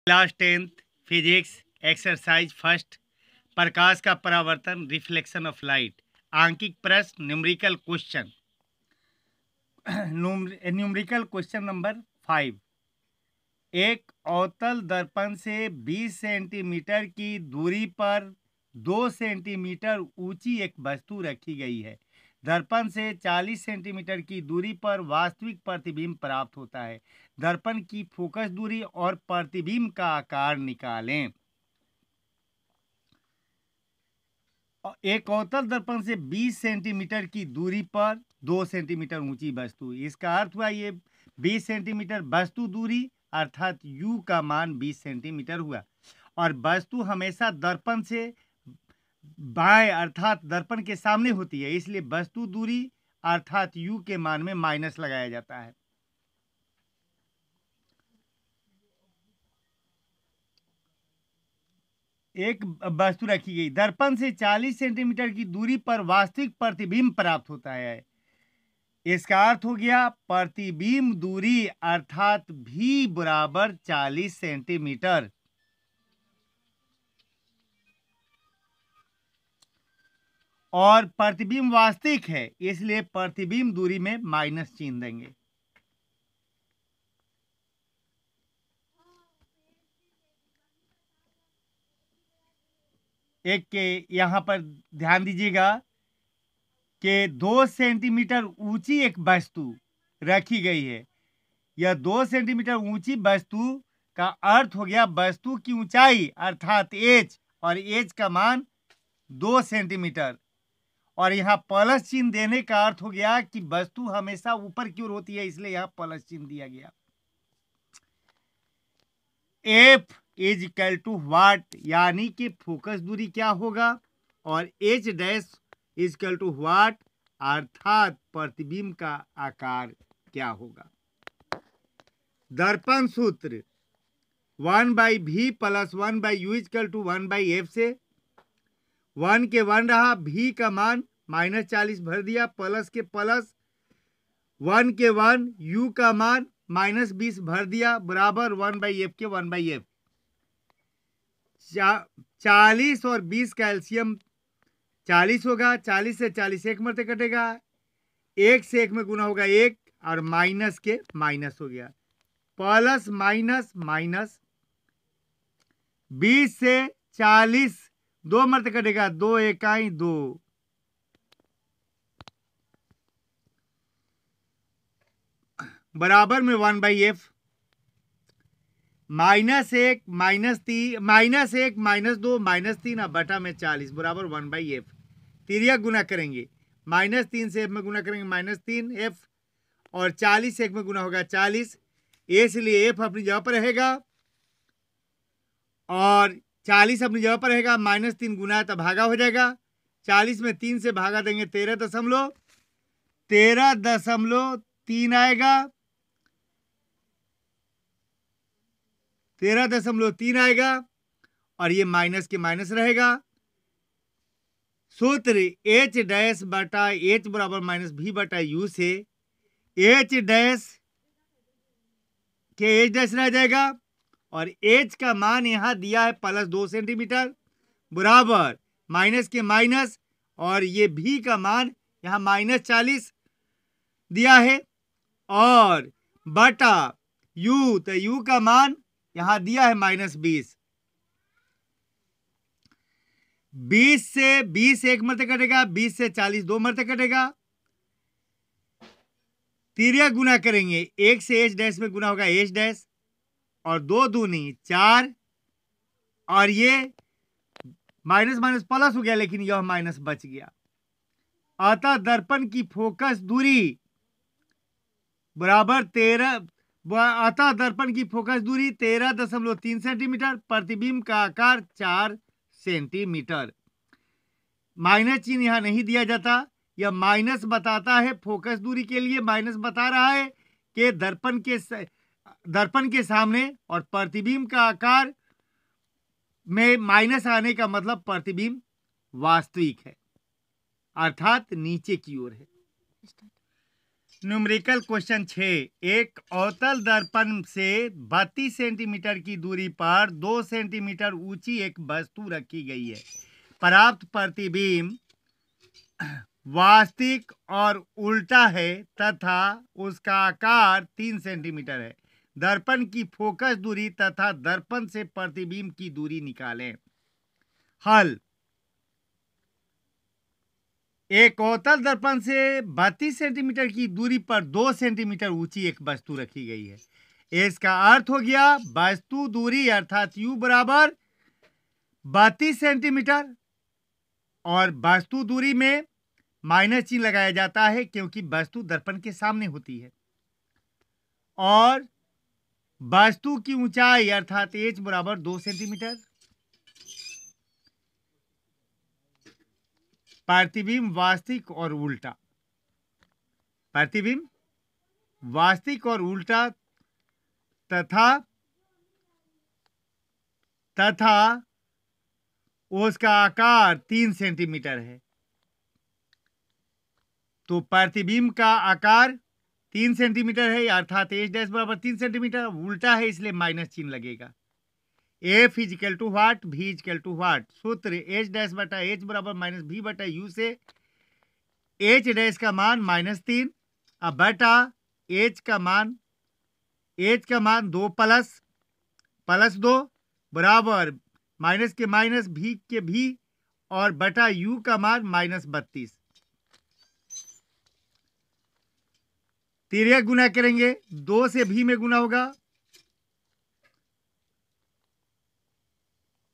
Class 10th physics exercise first प्रकाश का परावर्तन रिफ्लेक्शन ऑफ लाइट आंकिक प्रश्न numerical question numerical question number 5। एक अवतल दर्पण से 20 सेंटीमीटर की दूरी पर 2 सेंटीमीटर ऊंची एक वस्तु रखी गई है। दर्पण से 40 सेंटीमीटर की दूरी पर वास्तविक प्रतिबिंब प्राप्त होता है। दर्पण की फोकस दूरी और प्रतिबिंब का आकार निकालें। एक अवतल दर्पण से 20 सेंटीमीटर की दूरी पर 2 सेंटीमीटर ऊंची वस्तु, इसका अर्थ हुआ ये 20 सेंटीमीटर वस्तु दूरी अर्थात u का मान 20 सेंटीमीटर हुआ। और वस्तु हमेशा दर्पण से बाएं अर्थात दर्पण के सामने होती है, इसलिए वस्तु दूरी अर्थात u के मान में माइनस लगाया जाता है। एक वस्तु रखी गई, दर्पण से 40 सेंटीमीटर की दूरी पर वास्तविक प्रतिबिंब प्राप्त होता है। इसका अर्थ हो गया प्रतिबिंब दूरी अर्थात v बराबर 40 सेंटीमीटर। और प्रतिबिंब वास्तविक है, इसलिए प्रतिबिंब दूरी में माइनस चिन्ह देंगे। एक के यहां पर ध्यान दीजिएगा कि 2 सेंटीमीटर ऊंची एक वस्तु रखी गई है। यह 2 सेंटीमीटर ऊंची वस्तु का अर्थ हो गया वस्तु की ऊंचाई अर्थात h, और h का मान 2 सेंटीमीटर। और यहाँ प्लस चिन्ह देने का अर्थ हो गया कि वस्तु हमेशा ऊपर की ओर होती है, इसलिए यहाँ प्लस चिन्ह दिया गया। F is equal to what, यानी कि फोकस दूरी क्या होगा, और H dash is equal to what अर्थात प्रतिबिंब का आकार क्या होगा। दर्पण सूत्र 1/v plus 1/u is equal to 1/f से 1 के 1 रहा, v का मान -40 भर दिया, प्लस के प्लस 1 के 1, u का मान -20 भर दिया, बराबर 1/f के 1/f। 40 और 20 का एलसीएम 40 होगा, 40 से 40 एक मरते कटेगा, 1 से 1 में गुना होगा 1, और माइनस के माइनस हो गया, प्लस माइनस माइनस। 20 से 40 2 मरते कटेगा, 2 इकाई 2, बराबर में 1/f। -1 -3 -1 -2 -3 अब बटा में 40 बराबर 1/f। तिर्यक गुना करेंगे, -3 से f में गुना करेंगे -3f, और 40 से 1 में गुना होगा 40, इसलिए f अपनी जगह पर रहेगा और 40 अपनी जगह पर रहेगा। -3 गुना तो भागा हो जाएगा, 40 में 3 से भागा देंगे 13.3 आएगा, 13.3 आएगा, और ये माइनस के माइनस रहेगा। सूत्र h डैश बटा h बराबर -v बटा u से h डैश के h डैश रह जाएगा, और h का मान यहां दिया है +2 सेंटीमीटर, बराबर माइनस के माइनस, और ये v का मान यहां -40 दिया है, और बटा u, तो u का मान यहां दिया है -20। 20 से 20 1 मरते कटेगा, 20 से 40 2 मरते कटेगा। तिर्यक गुना करेंगे, 1 से h डैश में गुना होगा h डैश, और 2 दूनी 4, और ये माइनस माइनस प्लस हो गया, लेकिन यह माइनस बच गया। अतः दर्पण की फोकस दूरी बराबर 13.3 सेंटीमीटर, प्रतिबिंब का आकार 4 सेंटीमीटर। माइनस चिन्ह यहां नहीं दिया जाता, यह माइनस बताता है फोकस दूरी के लिए, माइनस बता रहा है कि दर्पण के सामने और प्रतिबिंब का आकार में माइनस आने का मतलब प्रतिबिंब वास्तविक है, अर्थात नीचे की ओर है। Numerical question 6। एक अवतल दर्पण से 32 सेंटीमीटर की दूरी पर 2 सेंटीमीटर ऊंची एक वस्तु रखी गई है। प्राप्त प्रतिबिंब वास्तविक और उल्टा है तथा उसका आकार 3 सेंटीमीटर है। दर्पण की फोकस दूरी तथा दर्पण से प्रतिबिंब की दूरी निकालें। हल। एक अवतल दर्पण से 32 सेंटीमीटर की दूरी पर 2 सेंटीमीटर ऊंची एक वस्तु रखी गई है। इसका अर्थ हो गया वस्तु दूरी अर्थात u बराबर 32 सेंटीमीटर और वस्तु दूरी में माइनस चिन्ह लगाया जाता है क्योंकि वस्तु दर्पण के सामने होती है। और वस्तु की ऊंचाई अर्थात h बराबर 2 सेंटीमीटर। प्रतिबिंब वास्तविक और उल्टा। प्रतिबिंब वास्तविक और उल्टा तथा उसका आकार 3 सेंटीमीटर है। तो प्रतिबिंब का आकार 3 सेंटीमीटर है अर्थात h डैश बराबर 3 सेंटीमीटर। उल्टा है इसलिए माइनस चिन्ह लगेगा। F is equal to what, V is equal to what. सूत्र h डैश बटा h बराबर माइनस v बटा u से h डैश का मान -3 अब बटा h का मान 2 प्लस 2 बराबर माइनस के माइनस v के v और बटा u का मान -32। तिर्यक गुना करेंगे 2 से v में गुना होगा,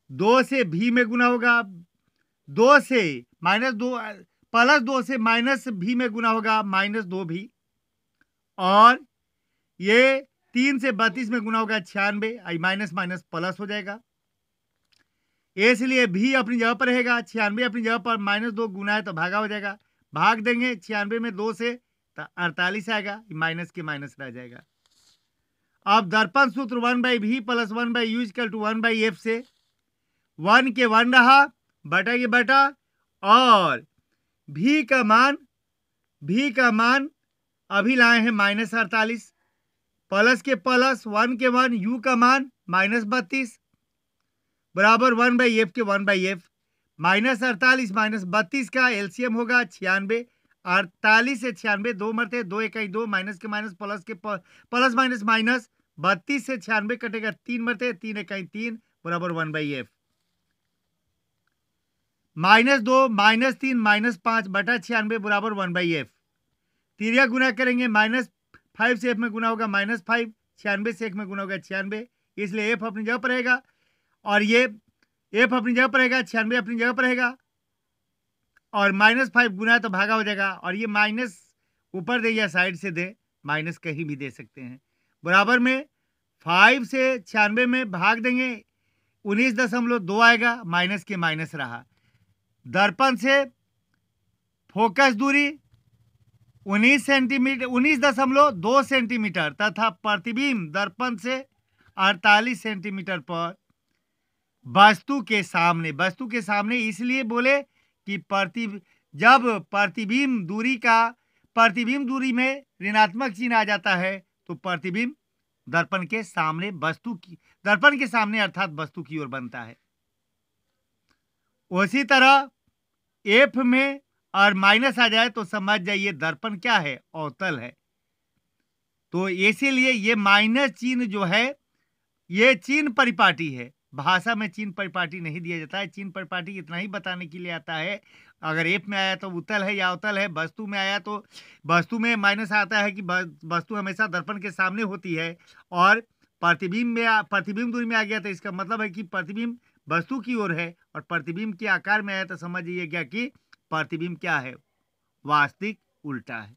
2 से v में गुना होगा, 2 से -2 प्लस 2 से माइनस v में गुना होगा -2v और ये 3 से 32 में गुना होगा 96। आई माइनस माइनस प्लस हो जाएगा इसलिए v अपनी जगह पर रहेगा, 96 अपनी जगह पर -2 गुना है तो भागा हो जाएगा। भाग देंगे 96 में 2 से तो 48 आएगा, माइनस के माइनस रह जाएगा। अब दर्पण सूत्र 1/v plus 1/u equal to 1/f से 1 के 1 रहा, बटा के बटा और v का मान अभी लाए हैं -48 प्लस के प्लस 1 के 1 u का मान -32 बराबर 1/f के 1/f। -48 -32 का एलसीएम होगा 96। 48 से 96 2 मरते 2 1 2 माइनस के माइनस प्लस के प्लस माइनस माइनस 32 से 96 कटेगा 3 मरते 3 1 3 बराबर 1/f। -2 -3 -5 बटा 96 बराबर 1/f। तिर्यक गुना करेंगे -5 से f में गुना होगा -5, 96 से 1 में गुना होगा 96 इसलिए f अपनी जगह पर रहेगा और ये f अपनी जगह पर रहेगा, 96 अपनी जगह पर रहेगा और -5 गुना तो भागा हो जाएगा और ये माइनस ऊपर दे या साइड से दे, माइनस कहीं भी दे सकते हैं। बराबर में 5 से 96 में भाग देंगे 19.2 आएगा, माइनस के माइनस रहा। दर्पण से फोकस दूरी 19.2 सेंटीमीटर तथा प्रतिबिंब दर्पण से 48 सेंटीमीटर पर वस्तु के सामने इसलिए बोले कि जब प्रतिबिंब दूरी में ऋणात्मक चिन्ह आ जाता है तो प्रतिबिंब दर्पण के सामने अर्थात वस्तु की ओर बनता है। उसी तरह एफ में और माइनस आ जाए तो समझ जाइए दर्पण क्या है, अवतल है। तो इसीलिए ये माइनस चिन्ह जो है ये चिन्ह परिपाटी है। भाषा में चिन्ह परिपाटी नहीं दिया जाता है। चिन्ह परिपाटी इतना ही बताने के लिए आता है अगर एफ में आया तो उत्तल है या अवतल है, वस्तु में आया तो वस्तु में माइनस आता है कि वस्तु हमेशा दर्पण के सामने होती है और प्रतिबिंब दूरी में आ गया तो इसका मतलब है कि प्रतिबिंब वस्तु की ओर है और प्रतिबिंब के आकार में आया तो समझिएगा कि प्रतिबिंब क्या है, वास्तविक उल्टा है।